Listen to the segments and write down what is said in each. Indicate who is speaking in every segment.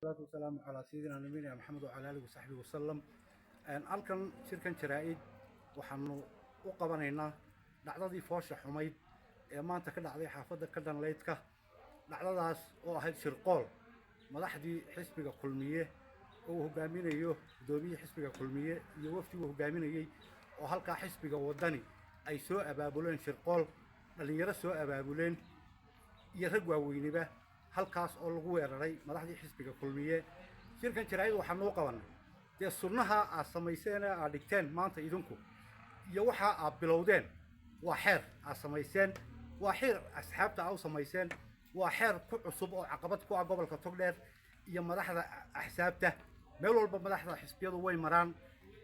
Speaker 1: والصلاة والسلام على سيدنا نبينا محمد وعلى آله وصحبه وسلم. halkan shirkan jaraa'id waxaanu u qabanaynaa dhacdadii foosha xumayd ee maanta ka dhacday xaafadda ka dhanleydka. dhacdadaas oo ahayd shirqool madaxdii xisbiga kulmiye oo uu hogaaminayo gudoomiyihii xisbiga kulmiye iyo wafdigii uu hogaaminayay oo halkaa xisbiga wadani ay soo abaabuleen shirqool dhalinyaro soo abaabuleen iyo rag waaweynaba halkaas oo lagu weeraray madaxdii xisbiga kulmiye. shirkan jaraa'id waxaanu u qabanay dee sunnaha aad samayseen ee aad dhigteen maanta idinku iyo waxa aad bilowdeen waa xeer aad samayseen, waa xeer asxaabta aad u samayseen, waa xeer ku cusub oo caqabad ku ah gobolka Togdheer iyo madaxda axsaabta. meel walba madaxda xisbiyadu way maraan,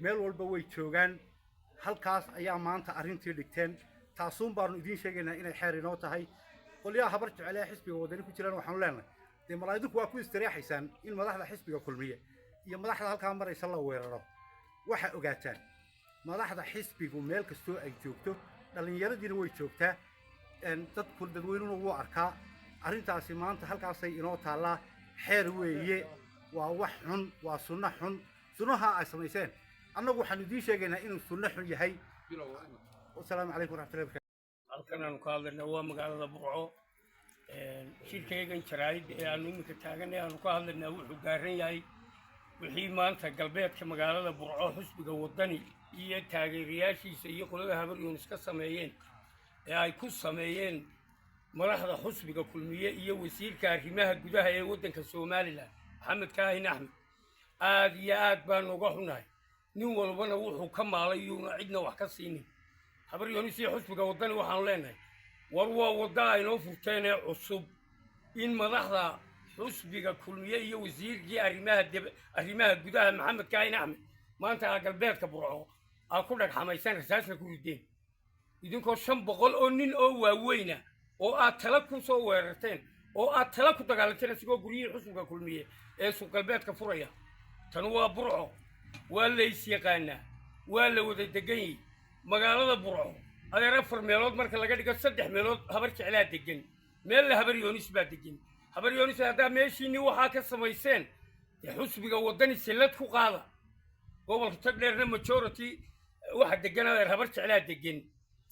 Speaker 1: meel walba way joogaan. halkaas ayaa maanta arrintii dhigteen. taasuun baanu idiin sheegaynaa inay xeer inoo tahay. qolyaha habar jecel ee xisbiga wadani ku jiraan waxaanu leenahay dee malaa'idinku waa ku istiraexaysaan in madaxda xisbiga kulmiye iyo madaxda halkaa maraysa la weeraro. waxa ogaataan madaxda xisbigu meel kastoo ay joogto dhalinyaradiina way joogtaa, dadweynuhuna wuu arkaa. arrintaasi maanta halkaasay inoo taallaa. xeer weeye, waa wax xun, waa sunno xun. sunnaha ay samayseen annagu waxaanu idiin sheegaynaa inuu sunno xun yahay. wasalaamu calaykum waraxmatullahi wabarakatu.
Speaker 2: halkan aanu ka hadlaynaa waa magaalada Burco. shirkaygan jaraa'id ee aanu iminka taaganay aanu ka hadlaynaa wuxuu gaaran yahay wixii maanta galbeedka magaalada Burco xisbiga wadani iyo taageerayaashiisa iyo qolada habar yunis ka sameeyeen ee ay ku sameeyeen madaxda xisbiga kulmiye iyo wasiirka arrimaha gudaha ee waddanka Soomaaliland Maxamed Kaahin Axmed. aad iyo aad baan uga xunahay. nin walbana wuxuu ka maalay iyuuna cidna wax ka siinin. habar yunis iyo xisbiga wadani waxaanu leenahay war waa wadda aynoo furteen ee cusub in madaxda xisbiga kulmiye iyo wasiirkii arrimaha gudaha Maxamed Kaahin Axmed maanta galbeedka Burco aa ku dhagxamaysan rasaasna ku rideen idinkoo 500 oo nin oo waaweyna oo aad tala ku soo weerarteen oo aad tala ku dagaalanteen asigoo guriyihii xisbiga kulmiye ee suuq galbeedka furaya. tan waa Burco, waa la is yaqaanaa, waa la wada degan yahay. magaalada Burco adeer 4 meelood marka laga dhigo 3 meelood habar jeclaa degan, meel la habar yunis baa degan. habar yunis hadda meeshiini waxaa ka samayseen xisbiga wadani silad ku qaada. gobolka Togdheerna majority waxa degan adeer habar jeclaa degan.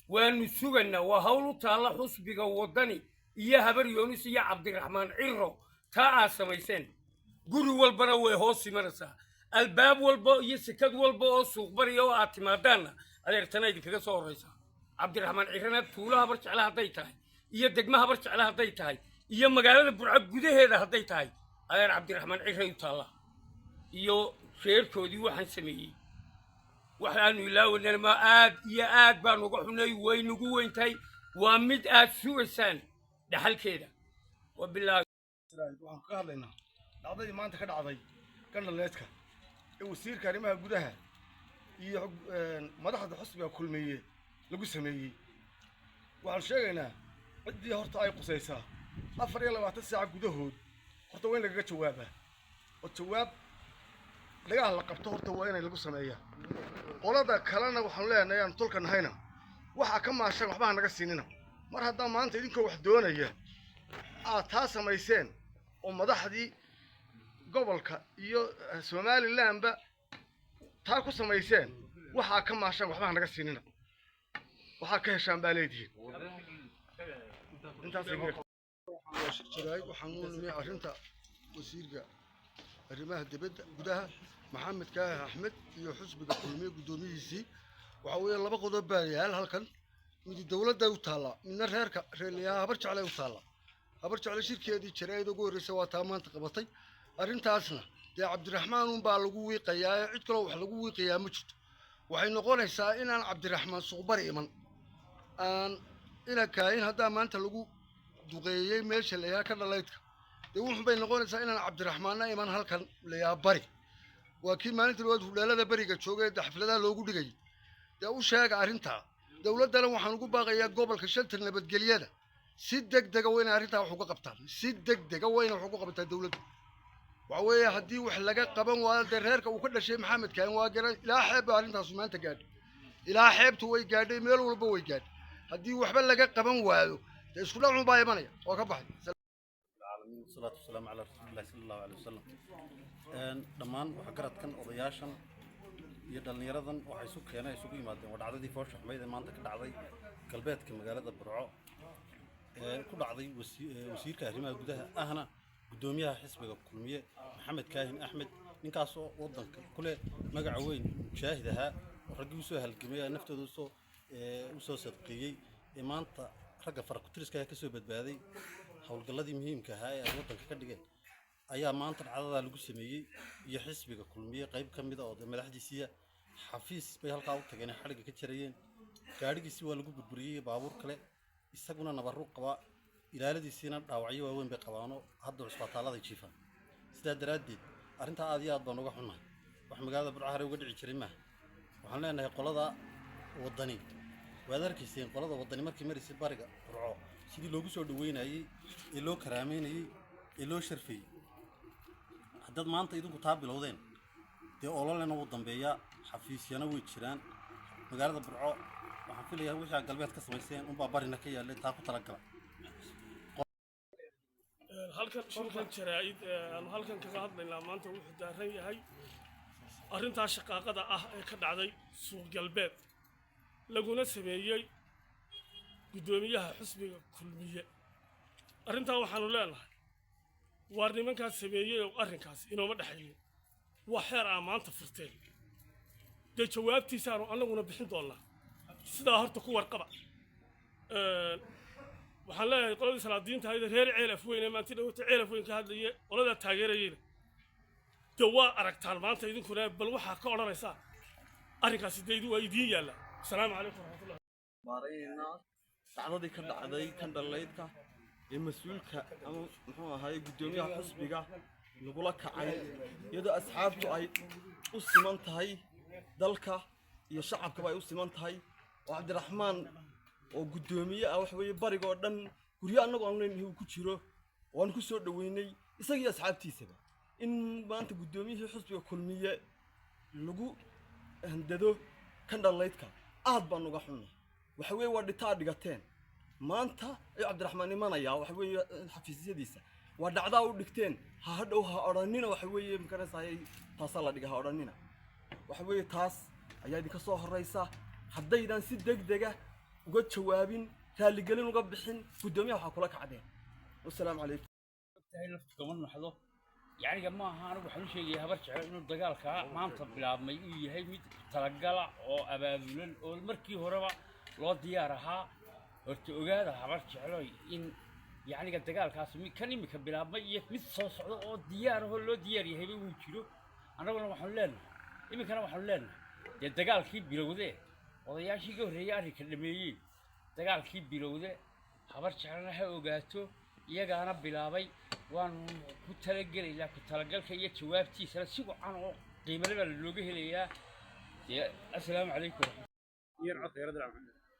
Speaker 2: waanu suganaa waa hawl u taala xisbiga wadani iyo habar yunis iyo Cabdiraxmaan Ciro taa aad samayseen. guri walbana way hoos imanaysaa, albaab walba iyo sikad walba oo suuq bariyo oo aad timaadaana adeer tan ay kaga soo horeysaa. Cabdiraxmaan Cirana tuulo habar jeclaa hadday tahay iyo degmo habar jeclaa hadday tahay iyo magaalada Burco gudaheeda hadday tahay adeer Cabdiraxmaan Ciro u taala iyo sheerkoodii waxaan sameeyay. waxaanu ilaawnaa ma aad iyo aad baan uga xunay, way nagu weyntahay. waa mid aad sugaysaan dhaxalkeeda. wabilaahi
Speaker 3: waxaan ka hadlaynaa dhacdadii maanta ka dhacday gandhaleedka ee wasiirka arrimaha gudaha iyo madaxda xisbiga kulmiye lagu sameeyey. waxaan sheegaynaa ciddii horta ay qusaysaa 24 saac gudahood horta waa in lagaga jawaabaa oo jawaab laga la qabto horta waa in lagu sameeyaa. qolada kalena waxaan leenahay aan tolka nahayna waxa ka maashan waxba naga siinina. mar hadda maanta idinkoo wax doonaya aad taa samayseen oo madaxdii gobolka iyo Somalilandba taa ku samayseen waxa ka maashan waxba naga siinina. waxa ka heshaan baa leedihiin. intaas jaraa'id waxaan u leeyahay arrinta wasiirka arrimaha dibadda gudaha Maxamed Kaahin Axmed iyo xisbiga kulmiye gudoomiyihiisii. waxa weeye laba qodob baa yaal halkan. mid dawladda u taala, midna reerliyaha habar jeclay u taala. habar jeclay shirkeedii jaraa'id ugu horeysay waa taa maanta qabatay. arrintaasna dee Cabdiraxmaan un baa lagu wiiqayaa, cid kale wax lagu wiiqayaa ma jirto. waxay noqonaysaa inaan Cabdiraxmaan suuq bari iman aan ila Kaahin hadda maanta lagu duqeeyay meesha leeyahay ka dhaleydka. dee wuxuu bay noqonaysaa inaan Cabdiraxmaanna iman halkan leeyahay bari. waa kii maalintii loo hudheelada bariga joogay xafladaha loogu dhigay. dee u sheega arrinta dawladdana waxaan ugu baaqayaa gobolka shanta nabadgelyada si degdeg ah inay arrinta wax uga qabtaan. si degdeg ah inay wax uga qabtaan dawladda. waxa weeye haddii wax laga qaban waayo dee reerka uu ka dhashay Maxamed Kaahin waa garan ilaa xeeb arrintaas maanta gaadhay. ilaa xeebtu way gaadhay, meel walba way gaadhay. haddii waxba laga qaban waayo dee isku dhac baa imanaya oo ka baxay.
Speaker 4: العالمين والصلاة والسلام على رسول الله صلى الله عليه وسلم. دمان وحقرت كان أضياشا يدل نيرضا وحيسوق هنا يسوق يمادين ودعدي فوش حميد ما أنت كدعدي قلبيت كمجال برعو كل عضي وسير كهرمة جودها أهنا قدوميها حسب الكلمية محمد كاهن أحمد نكاسو وضن كل مجعوين مشاهدها ورجل سوها الجميع نفته دوسو وسو صدقية ما أنت رجع فرق تريس كسو بدبادي حول قلدي مهم كهاي وضن كدقة أيام ما أنت العضلة الجسمية يحس بالكلمية قريب كم بدا أو ملاحظية حفيز بهالقاو تجينا حركة كتيرين كارج سوى لجوب بريه بابور كله يستقبلنا نبرق قوا إلى هذه السنة داوعية وين بقوانو هذا الصفات الله يشوفه سداد رديد أرنت عادية ضنوجا حنا وحنا قاعد بالعهر وقدر يشرمه وحنا إنه قلدا وطني وهذا الكيسين قلدا وطني مركي مريس بارجة رعاة سيدي لوجو سود وين أي إلو كرامين أي إلو شرفي حدد ما أنت يدون كتاب بالودين دي أولو لنا وطن بيا حفيز ينوي تشران مقارنة برعاة وحفل يا وش على قلبي هتكسر وبابارنا كي اللي تاخد ترجع
Speaker 5: halkan shirkan jaraa'id aan halkan kaga hadlaynaa maanta wuxuu daaran yahay arrintaa shaqaaqada ah ee ka dhacday suuq galbeed laguna sameeyey gudoomiyaha xisbiga kulmiye arrintaa waxaanu leenahay waar nimankaas sameeyey oo arrinkaas inooma dhexeeyo waa xeer aan maanta furteen dee jawaabtiisaanu annaguna bixin doonnaa sidaa horta ku warqaba waxaan leeyahay qoladii salaadiinta hayda reer ceelaf weyn ee maanta dhawata ceelaf weyn ka hadlaya qolada taageerayayna dee waa aragtaan maanta idinkuna bal waxaa ka odhanaysaa arrinkaasi dee waa idiin yaalla asalaamu calaykum waraxmatullah
Speaker 6: maarayna dacdadii ka dhacday kan dhalaydka ee mas-uulka ama muxuu ahaay gudoomiyaha xisbiga lagula kacay iyadoo asxaabtu ay u siman tahay dalka iyo shacabkaba ay u siman tahay oo cabdiraxmaan oo gudoomiye ah wax weeye bariga oo dhan guryo annagu aan leeyahay uu ku jiro waan ku soo dhaweynay isagii asxaabtiisaba in maanta gudoomiyihii xisbiga kulmiye lagu handado kan dhalaydka aad baan uga xunay waxa weeye waa dhitaa dhigateen maanta ay cabdiraxmaan imanaya waxa weeye xafiisyadiisa waa dhacdaa u dhigteen ha hadhow ha odhanina waxa weeye makarasay taas la dhiga ha odhanina waxa weeye taas ayaa idinka soo horeysa haddaydan si degdeg ah uga jawaabin raaligelin uga bixin gudoomiyaha waxa kula kacdeen wassalaamu calaykum
Speaker 7: tahay naftu kama naxdo yacni ma aha anigu waxaan u sheegayaa habar jecel inuu dagaalka maanta bilaabmay uu yahay mid talagala oo abaabulan oo markii horeba loo diyaar ahaa horta ogaada habar jecel in yacni dagaalkaasi kan imika bilaabmay iyo mid soo socdo oo diyaar ah oo loo diyaar yahay uu jiro annaguna waxaan leenahay imikana waxaan leenahay dee dagaalkii bilowdee odayaashii ka horreeyay arrinka dhameeyey dagaalkii bilowde habar jecelna ha ogaato iyagaana bilaabay waanu ku talagelaynaa ku talagalka iyo jawaabtiisana si wacan oo qiimo leh looga helayaa assalaamu calaykum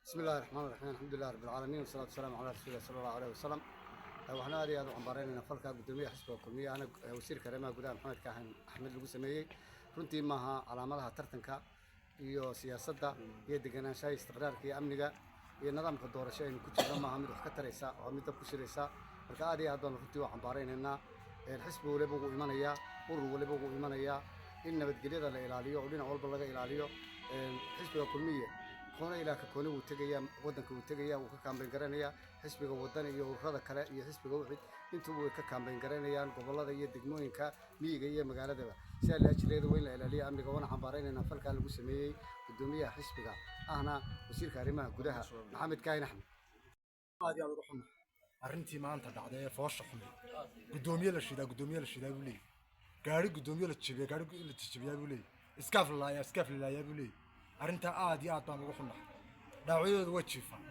Speaker 1: بسم الله الرحمن الرحيم الحمد لله رب العالمين والصلاة والسلام على رسول الله صلى الله عليه وسلم waxaan aad iyo aad u cambaaraynaa falka gudoomiyaha xisbiga kulmiye ana wasiirka arrimaha gudaha maxamed kaahin axmed lagu sameeyey runtii maaha calaamadaha tartanka iyo siyaasadda iyo deganaanshaha istiqraarka iyo amniga iyo nidaamka doorasho aynu ku jirno maaha mid wax ka taraysa oo mid dab ku shiraysa marka aad iyo aad baan runtii u cambaaraynaynaa xisbi waliba uu imanayaa urur waliba uu imanayaa in nabadgelyada la ilaaliyo oo dhinac walba laga ilaaliyo xisbiga kulmiye koona ilaa ka koona uu tagayaa wadanka uu tagayaa uu ka kaambeyn garanayaa xisbiga wadan iyo ururada kale iyo xisbiga wixii intuu way ka kaambeyn garanayaan gobolada iyo degmooyinka miyiga iyo magaaladaba si la ajleedo weyn la ilaaliyo amniga wana cambaaraynayna falka lagu sameeyay gudoomiyaha xisbiga ahna wasiirka arrimaha gudaha maxamed kaahin axmed
Speaker 8: aad iyo aad ugu xun arrintii maanta dhacday ee foosha xumay gudoomiye la shidaa buu leeyahay gaari gudoomiye la jibiyaa buu leeyahay iskaaf la laayaa buu leeyahay arrintaa aad iyo aad baan ugu xunnahay dhaawacyadooda waa jiifaan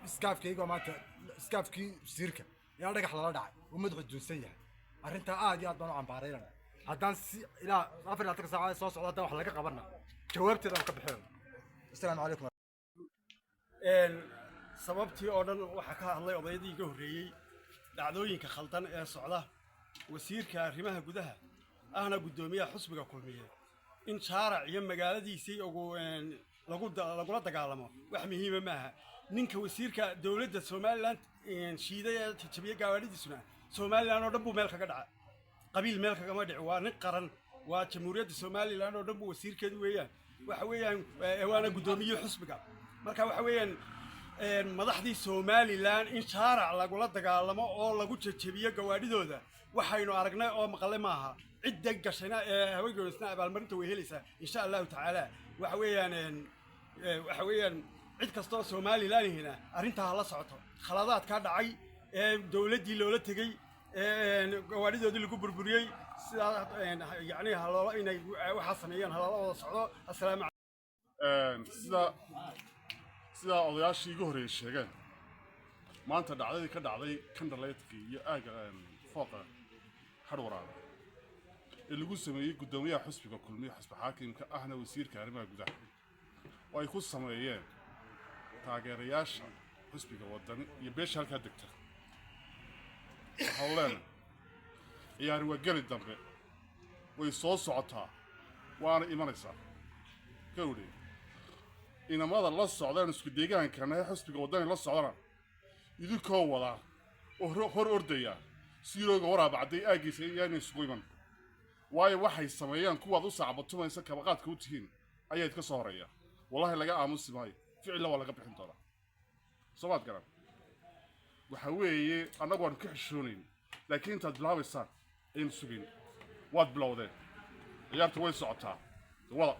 Speaker 8: iskaafkayga maanta iskaafkii wasiirka yaa dhagax lala dhacay oo madaxu duunsan yahay arrintaa aad iyo aad baan u cambaaraynaa haddaan si ilaa 24 saacadood soo socdo haddaan wax laga qabana jawaabteeda aan ka bixin assalaamu calaykum
Speaker 9: sababtii oo dhan waxaa ka hadlay odaydii ka horreeyey dhacdooyinka khaldan ee socda wasiirka arrimaha gudaha ahna gudoomiyaha xisbiga kulmiye in shaarac iyo magaaladiisii lagula dagaalamo wax muhiima maaha ninka wasiirka dowladda Soomaaliland shiiday ee jabiye gawaadhidiisuna somalilan oo dhan buu meel kaga dhaca qabiil meel kagama dhici waa nin qaran waa jamhuuriyadda somalilan oo dhan buu wasiirkeedu weeyaan waxa weeyaan waana guddoomiye xusbiga marka waxa weeyaan madaxdii somalilan in shaarac lagula dagaalamo oo lagu jejebiyo gawaadhidooda waxaynu aragnay oo maqle maaha cidda gashayna haweengeysna abaalmarinta way helaysaa insha allahu tacaala waxa weeyaan cid kastoo somalilan hina arrintaa hala socoto khaladaadkaa dhacay ee dowladdii loola tegey gawaadhidoodii lagu burburiyey sidaa yacni haloola inay waxaa sameeyaan haloola wada socdo assalaamu
Speaker 10: sidaa odayaashii iga horreeyay sheegeen maanta dhacdadii ka dhacday kandhaleydkii iyo aaga fooqa hadhwaraada ee lagu sameeyey guddoomiyaha xusbiga kulmiye xusbi xaakimka ahna wasiirka arrimaha gudaha oo ay ku sameeyeen taageerayaasha xusbiga wadani iyo beesha halkaa degta howleena ciyaari waa geli dambe way soo socotaa waana imanaysaa gawdhe inamada la socdaan isku deegaankana ee xusbiga wadani la socdana idinkoo wadaa oo hor ordaya siirooga waraabacday aagiisa yaana isugu iman waayo waxay sameeyaan kuwaad u sacbatumaysa kabaqaadka u tihiin ayaa idka soo horeeya wallahi laga aamusi maayo ficilla waa laga bixin doonaa soomaad garan waxa weeye annagu waanu ka xishoonayn laakiin intaad bilaabaysaan aynu sugayn waad bilowdeen ciyaarta way socotaa wada